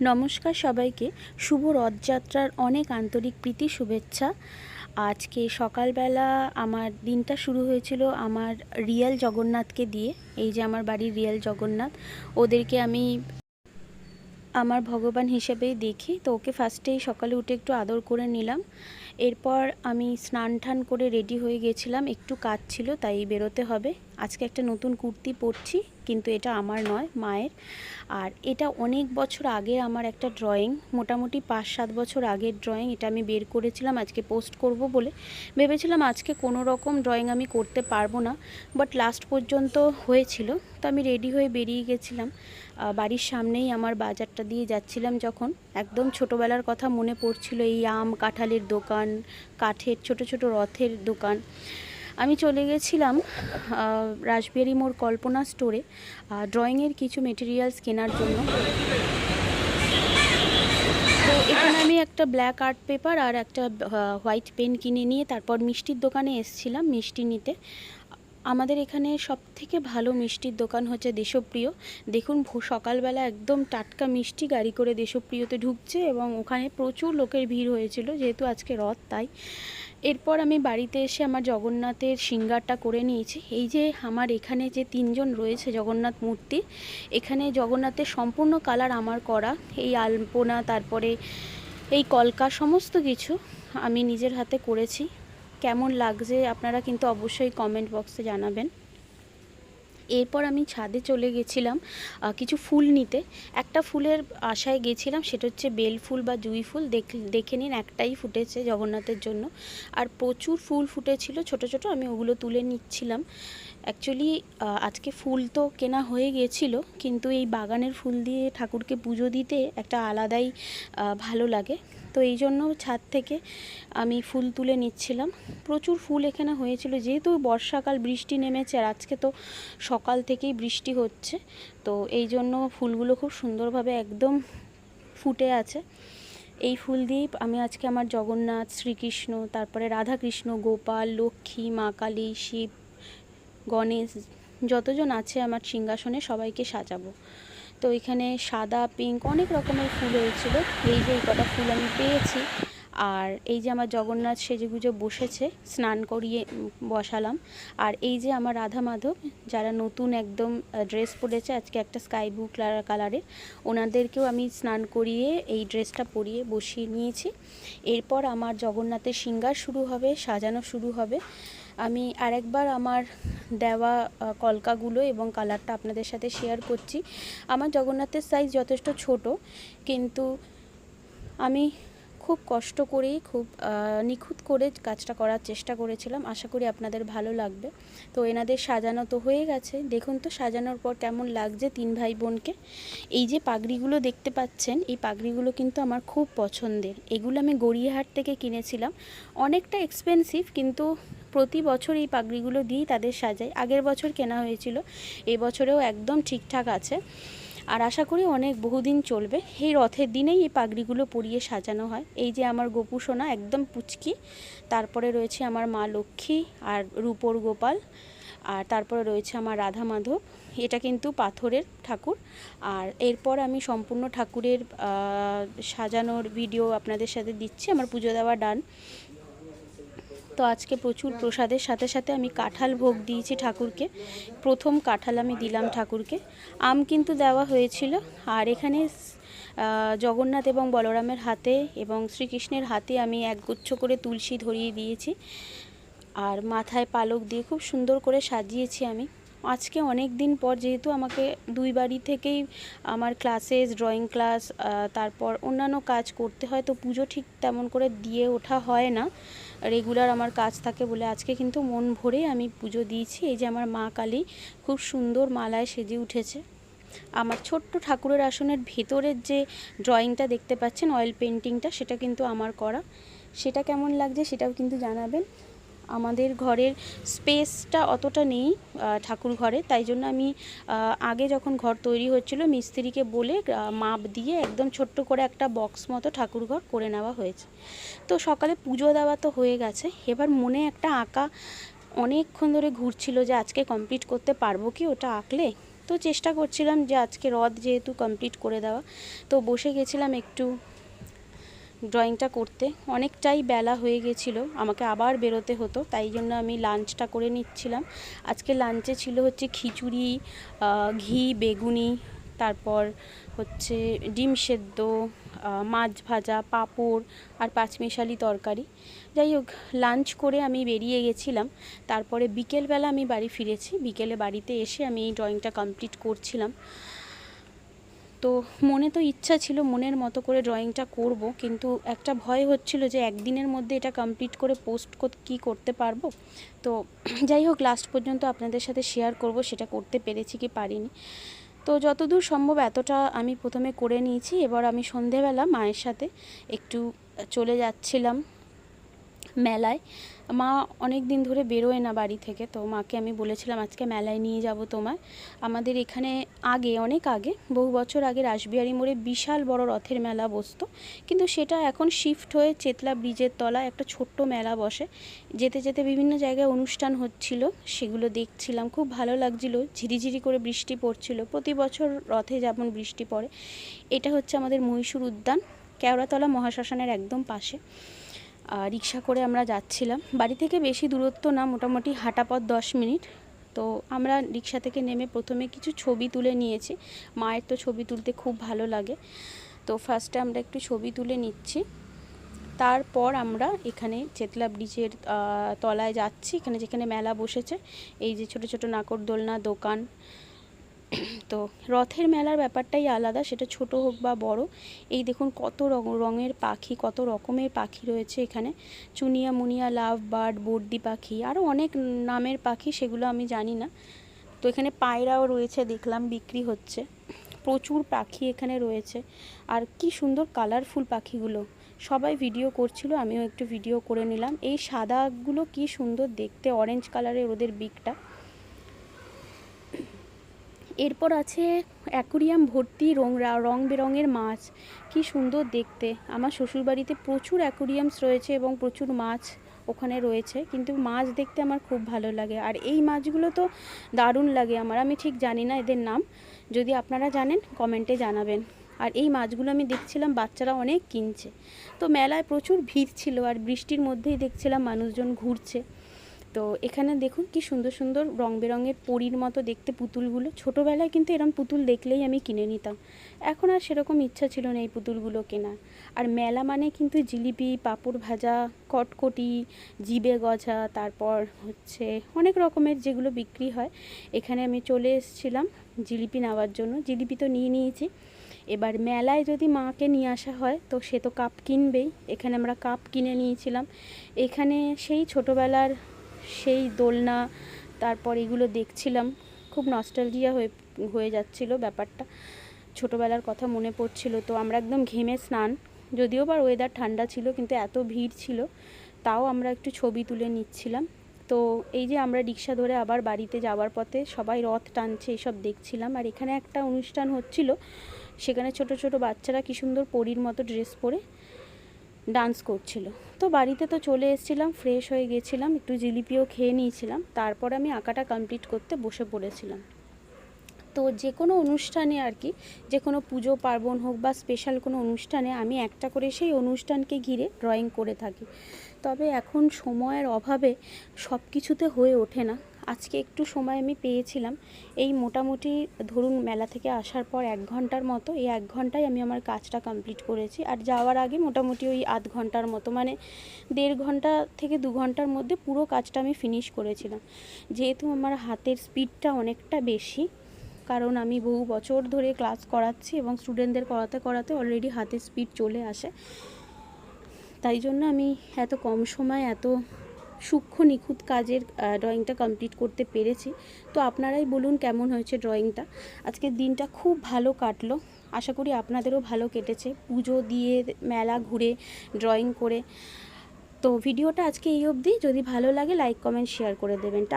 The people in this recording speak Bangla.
নমস্কার সবাইকে। শুভ রথযাত্রার অনেক আন্তরিক প্রীতি শুভেচ্ছা। আজকে সকালবেলা আমার দিনটা শুরু হয়েছিল আমার রিয়েল জগন্নাথকে দিয়ে। এই যে আমার বাড়ির রিয়েল জগন্নাথ, ওদেরকে আমি আমার ভগবান হিসেবেই দেখি। তো ওকে ফার্স্টেই সকালে উঠে একটু আদর করে নিলাম। এরপর আমি স্নান টান করে রেডি হয়ে গেছিলাম, একটু কাজ ছিল তাই বেরোতে হবে। আজকে একটা নতুন কুর্তি পরছি, কিন্তু এটা আমার নয়, মায়ের। আর এটা অনেক বছর আগের আমার একটা ড্রয়িং, মোটামুটি 5-7 বছর আগের ড্রয়িং। এটা আমি বের করেছিলাম আজকে পোস্ট করব বলে। ভেবেছিলাম আজকে কোনো রকম ড্রয়িং আমি করতে পারবো না, বাট লাস্ট পর্যন্ত হয়েছিল। তো আমি রেডি হয়ে বেরিয়ে গেছিলাম। বাড়ির সামনেই আমার বাজারটা দিয়ে যাচ্ছিলাম যখন, একদম ছোটোবেলার কথা মনে পড়ছিল। এই আম কাঁঠালের দোকান, কাঠের ছোট ছোট রথের দোকান। আমি চলে গেছিলাম রাসবিহারী মোড় কল্পনা স্টোরে ড্রয়িংয়ের কিছু মেটেরিয়ালস কেনার জন্য। তো এখানে আমি একটা ব্ল্যাক আর্ট পেপার আর একটা হোয়াইট পেন কিনে নিয়ে তারপর মিষ্টির দোকানে এসেছিলাম মিষ্টি নিতে। আমাদের এখানে সবথেকে ভালো মিষ্টির দোকান হচ্ছে দেশপ্রিয়। দেখুন সকালবেলা একদম টাটকা মিষ্টি গাড়ি করে দেশপ্রিয়তে ঢুকছে, এবং ওখানে প্রচুর লোকের ভিড় হয়েছিল যেহেতু আজকে রথ, তাই। এরপর আমি বাড়িতে এসে আমার জগন্নাথের সিঙ্গারটা করে নিয়েছি। এই যে আমার এখানে যে 3জন রয়েছে জগন্নাথ মূর্তি, এখানে জগন্নাথের সম্পূর্ণ কালার আমার করা। এই আলপনা, তারপরে এই কলকা, সমস্ত কিছু আমি নিজের হাতে করেছি। কেমন লাগছে আপনারা কিন্তু অবশ্যই কমেন্ট বক্সে জানাবেন। এরপর আমি ছাদে চলে গেছিলাম কিছু ফুল নিতে। একটা ফুলের আশায় গেছিলাম, সেটা হচ্ছে বেল ফুল বা জুঁই ফুল। দেখে নিন, একটাই ফুটেছে জগন্নাথের জন্য, আর প্রচুর ফুল ফুটেছিল ছোট ছোট। আমি ওগুলো তুলে নিচ্ছিলাম। অ্যাকচুয়ালি আজকে ফুল তো কেনা হয়ে গিয়েছিল, কিন্তু এই বাগানের ফুল দিয়ে ঠাকুরকে পুজো দিতে একটা আলাদাই ভালো লাগে। তো এই জন্য ছাদ থেকে আমি ফুল তুলে নিচ্ছিলাম। প্রচুর ফুল এখানে হয়েছিল, যেহেতু বর্ষাকাল, বৃষ্টি নেমেছে, আর আজকে তো সকাল থেকেই বৃষ্টি হচ্ছে। তো এই জন্য ফুলগুলো খুব সুন্দরভাবে একদম ফুটে আছে। এই ফুল দিয়েই আমি আজকে আমার জগন্নাথ, শ্রীকৃষ্ণ, তারপরে রাধাকৃষ্ণ, গোপাল, লক্ষ্মী, মা কালী, শিব, গণেশ, যতজন আছে আমার সিংহাসনে সবাইকে সাজাবো। তো এখানে সাদা, পিঙ্ক, অনেক রকমের ফুল হয়েছিল। এই যে এই কটা ফুল আমি পেয়েছি। আর এই যে আমার জগন্নাথ সেজেগুজে বসেছে, স্নান করিয়ে বসালাম। আর এই যে আমার রাধা মাধব, যারা নতুন একদম ড্রেস পরেছে আজকে, একটা স্কাই ব্লু কালারের, ওনাদেরকেও আমি স্নান করিয়ে এই ড্রেসটা পরিয়ে বসিয়ে নিয়েছি। এরপর আমার জগন্নাথের সিঙ্গার শুরু হবে, সাজানো শুরু হবে। আমি আরেকবার আমার দেওয়া কলকাগুলো এবং কালারটা আপনাদের সাথে শেয়ার করছি। আমার জগন্নাথের সাইজ যথেষ্ট ছোট, কিন্তু আমি খুব কষ্ট করেই, খুব নিখুঁত করে কাজটা করার চেষ্টা করেছিলাম। আশা করি আপনাদের ভালো লাগবে। তো এনাদের সাজানো তো হয়ে গেছে, দেখুন তো সাজানোর পর কেমন লাগছে 3 ভাই বোনকে। এই যে পাগড়িগুলো দেখতে পাচ্ছেন, এই পাগড়িগুলো কিন্তু আমার খুব পছন্দের। এগুলো আমি গড়িয়াহাট থেকে কিনেছিলাম, অনেকটা এক্সপেন্সিভ, কিন্তু প্রতি বছর এই পাগড়িগুলো দিয়েই তাদের সাজাই। আগের বছর কেনা হয়েছিল, এবছরেও একদম ঠিকঠাক আছে, আর আশা করি অনেক বহুদিন চলবে। এই রথের দিনেই এই পাগড়িগুলো পরিয়ে সাজানো হয়। এই যে আমার গোপু সোনা, একদম পুচকি। তারপরে রয়েছে আমার মা লক্ষ্মী আর রূপোর গোপাল। আর তারপরে রয়েছে আমার রাধা মাধব। এটা কিন্তু পাথরের ঠাকুর। আর এরপর আমি সম্পূর্ণ ঠাকুরের সাজানোর ভিডিও আপনাদের সাথে দিচ্ছি। আমার পুজো দেওয়া ডান। তো আজকে প্রচুর প্রসাদের সাথে সাথে আমি কাঁঠাল ভোগ দিয়েছি ঠাকুরকে। প্রথম কাঁঠাল আমি দিলাম ঠাকুরকে। আম কিন্তু দেওয়া হয়েছিল। আর এখানে জগন্নাথ এবং বলরামের হাতে এবং শ্রীকৃষ্ণের হাতে আমি একগুচ্ছ করে তুলসী ধরিয়ে দিয়েছি, আর মাথায় পালক দিয়ে খুব সুন্দর করে সাজিয়েছি আমি। আজকে অনেক দিন পর, যেহেতু আমাকে দুই বাড়ি থেকেই আমার ক্লাসেস, ড্রয়িং ক্লাস, তারপর অন্যান্য কাজ করতে হয়, তো পুজো ঠিক তেমন করে দিয়ে ওঠা হয় না, রেগুলার আমার কাজ থাকে বলে। আজকে কিন্তু মন ভরে আমি পুজো দিয়েছি। এই যে আমার মা কালী খুব সুন্দর মালায় সেজে উঠেছে। আমার ছোট্ট ঠাকুরের আসনের ভেতরের যে ড্রয়িংটা দেখতে পাচ্ছেন, অয়েল পেন্টিংটা, সেটা কিন্তু আমার করা। সেটা কেমন লাগছে সেটাও কিন্তু জানাবেন। আমাদের ঘরের স্পেসটা অতটা নেই ঠাকুর ঘরে, তাই জন্য আমি আগে যখন ঘর তৈরি হচ্ছিল মিস্ত্রিকে বলে মাপ দিয়ে একদম ছোট্ট করে একটা বক্স মতো ঠাকুর ঘর করে নেওয়া হয়েছে। তো সকালে পুজো দেওয়া তো হয়ে গেছে, এবার মনে একটা আঁকা অনেকক্ষণ ধরে ঘুরছিল যে আজকে কমপ্লিট করতে পারবো কি ওটা আঁকলে। তো চেষ্টা করছিলাম যে আজকে রথ যেহেতু কমপ্লিট করে দেওয়া, তো বসে গেছিলাম একটু ড্রয়িংটা করতে। অনেকটাই বেলা হয়ে গেছিলো, আমাকে আবার বেরোতে হতো, তাই জন্য আমি লাঞ্চটা করে নিচ্ছিলাম। আজকে লাঞ্চে ছিল হচ্ছে খিচুড়ি, ঘি বেগুনি, তারপর হচ্ছে ডিম সেদ্ধ, মাছ ভাজা, পাঁপড় আর পাঁচমিশালি তরকারি। যাই হোক, লাঞ্চ করে আমি বেরিয়ে গেছিলাম। তারপরে বিকেলবেলা আমি বাড়ি ফিরেছি। বিকেলে বাড়িতে এসে আমি এই ড্রয়িংটা কমপ্লিট করছিলাম। তো মনে তো ইচ্ছা ছিল মনের মতো করে ড্রয়িংটা করব, কিন্তু একটা ভয় হচ্ছিল যে একদিনের মধ্যে এটা কমপ্লিট করে পোস্ট কি করতে পারবো। তো যাই হোক, লাস্ট পর্যন্ত আপনাদের সাথে শেয়ার করব সেটা করতে পেরেছি কি পারিনি। তো যতদূর সম্ভব এতটা আমি প্রথমে করে নিয়েছি। এবার আমি সন্ধেবেলা মায়ের সাথে একটু চলে যাচ্ছিলাম মেলায়। মা অনেক দিন ধরে বেরোয় না বাড়ি থেকে, তো মাকে আমি বলেছিলাম আজকে মেলায় নিয়ে যাব তোমায়। আমাদের এখানে অনেক আগে, বহু বছর আগে রাসবিহারী মোড়ে বিশাল বড় রথের মেলা বসতো, কিন্তু সেটা এখন শিফট হয়ে চেতলা ব্রিজের তলায় একটা ছোট্ট মেলা বসে। যেতে যেতে বিভিন্ন জায়গায় অনুষ্ঠান হচ্ছিল, সেগুলো দেখছিলাম, খুব ভালো লাগছিল। ঝিরিঝিরি করে বৃষ্টি পড়ছিল, প্রতি বছর রথে যেমন বৃষ্টি পড়ে। এটা হচ্ছে আমাদের মহীশূর উদ্যান, কেওড়াতলা মহাশ্মশানের একদম পাশে। রিক্সা করে আমরা যাচ্ছিলাম, বাড়ি থেকে বেশি দূরত্ব না, মোটামুটি হাঁটা পথ 10 মিনিট। তো আমরা রিক্সা থেকে নেমে প্রথমে কিছু ছবি তুলে নিয়েছি। মায়ের তো ছবি তুলতে খুব ভালো লাগে, তো ফার্স্টে আমরা একটু ছবি তুলে নিচ্ছি। তারপর আমরা এখানে চেতলা ব্রিজের তলায় যাচ্ছি, এখানে যেখানে মেলা বসেছে। এই যে ছোট ছোট নাগরদোলনা দোকান। তো রথের মেলার ব্যাপারটাই আলাদা, সেটা ছোট হোক বা বড়। এই দেখুন কত রঙের পাখি, কত রকমের পাখি রয়েছে এখানে। চুনিয়া মুনিয়া, লাভ বার্ড, বর্দি পাখি, আরও অনেক নামের পাখি, সেগুলো আমি জানি না। তো এখানে পায়রাও রয়েছে, দেখলাম বিক্রি হচ্ছে। প্রচুর পাখি এখানে রয়েছে, আর কি সুন্দর কালারফুল পাখিগুলো। সবাই ভিডিও করছিল, আমিও একটু ভিডিও করে নিলাম। এই সাদাগুলো কি সুন্দর দেখতে, অরেঞ্জ কালারের ওদের বিকটা। এরপর আছে অ্যাকুরিয়াম ভর্তি রং বেরঙের মাছ, কি সুন্দর দেখতে। আমার শ্বশুরবাড়িতে প্রচুর অ্যাকুরিয়ামস রয়েছে এবং প্রচুর মাছ ওখানে রয়েছে, কিন্তু মাছ দেখতে আমার খুব ভালো লাগে। আর এই মাছগুলো তো দারুণ লাগে আমার, আমি ঠিক জানি না এদের নাম, যদি আপনারা জানেন কমেন্টে জানাবেন। আর এই মাছগুলো আমি দেখছিলাম বাচ্চারা অনেক কিনছে। তো মেলায় প্রচুর ভিড় ছিল, আর বৃষ্টির মধ্যেই দেখছিলাম মানুষজন ঘুরছে। তো এখানে দেখুন কি সুন্দর সুন্দর রং বেরঙের পরীর মতো দেখতে পুতুলগুলো। ছোটোবেলায় কিন্তু এরম পুতুল দেখলেই আমি কিনে নিতাম, এখন আর সেরকম ইচ্ছা ছিল না এই পুতুলগুলো কেনার। আর মেলা মানে কিন্তু জিলিপি, পাঁপড় ভাজা, কটকটি, জিবে গজা, তারপর হচ্ছে অনেক রকমের যেগুলো বিক্রি হয়। এখানে আমি চলে এসেছিলাম জিলিপি নেওয়ার জন্য। জিলিপি তো নিয়ে নিয়েছি। এবার মেলায় যদি মাকে নিয়ে আসা হয় তো সে তো কাপ কিনবেই, এখানে আমরা কাপ কিনে নিয়েছিলাম। এখানে সেই ছোটোবেলার সেই দোলনা, তারপর এগুলো দেখছিলাম, খুব নস্টালজিয়া হয়ে যাচ্ছিলো ব্যাপারটা, ছোটোবেলার কথা মনে পড়ছিল। তো আমরা একদম ঘেমে স্নান, যদিও বা ওয়েদার ঠান্ডা ছিল, কিন্তু এত ভিড় ছিল, তাও আমরা একটু ছবি তুলে নিচ্ছিলাম। তো এই যে আমরা রিক্সা ধরে আবার বাড়িতে যাওয়ার পথে সবাই রথ টানছে, এইসব দেখছিলাম। আর এখানে একটা অনুষ্ঠান হচ্ছিল, সেখানে ছোট ছোট বাচ্চারা কি সুন্দর পরীর মতো ড্রেস পরে ডান্স করছিল। তো বাড়িতে তো চলে এসেছিলাম, ফ্রেশ হয়ে গেছিলাম, একটু জিলিপিও খেয়ে নিয়েছিলাম। তারপর আমি আঁকাটা কমপ্লিট করতে বসে পড়েছিলাম। তো যে কোনো অনুষ্ঠানে আর কি, যে কোনো পুজো পার্বণ হোক বা স্পেশাল কোনো অনুষ্ঠানে আমি একটা করে সেই অনুষ্ঠানকে ঘিরে ড্রয়িং করে থাকি। তবে এখন সময়ের অভাবে সব কিছুতে হয়ে ওঠে না। আজকে একটু সময় আমি পেয়েছিলাম, এই মোটামুটি ধরুন মেলা থেকে আসার পর 1 ঘন্টার মতো, এই 1 ঘন্টায় আমি আমার কাজটা কমপ্লিট করেছি। আর যাওয়ার আগে মোটামুটি ওই আধ ঘন্টার মতো, মানে 1.5 ঘন্টা থেকে 2 ঘন্টার মধ্যে পুরো কাজটা আমি ফিনিশ করেছিলাম। যেহেতু আমার হাতের স্পিডটা অনেকটা বেশি, কারণ আমি বহু বছর ধরে ক্লাস করাচ্ছি এবং স্টুডেন্টদের করাতে করাতে অলরেডি হাতের স্পিড চলে আসে, তাই জন্য আমি এত কম সময় এত সূক্ষ্ম নিখুঁত কাজের ড্রয়িংটা কমপ্লিট করতে পেরেছি। তো আপনারাই বলুন কেমন হয়েছে ড্রয়িংটা। আজকের দিনটা খুব ভালো কাটলো, আশা করি আপনাদেরও ভালো কেটেছে, পুজো দিয়ে মেলা ঘুরে ড্রয়িং করে। তো ভিডিওটা আজকে এই অবধি, যদি ভালো লাগে লাইক কমেন্ট শেয়ার করে দেবেন।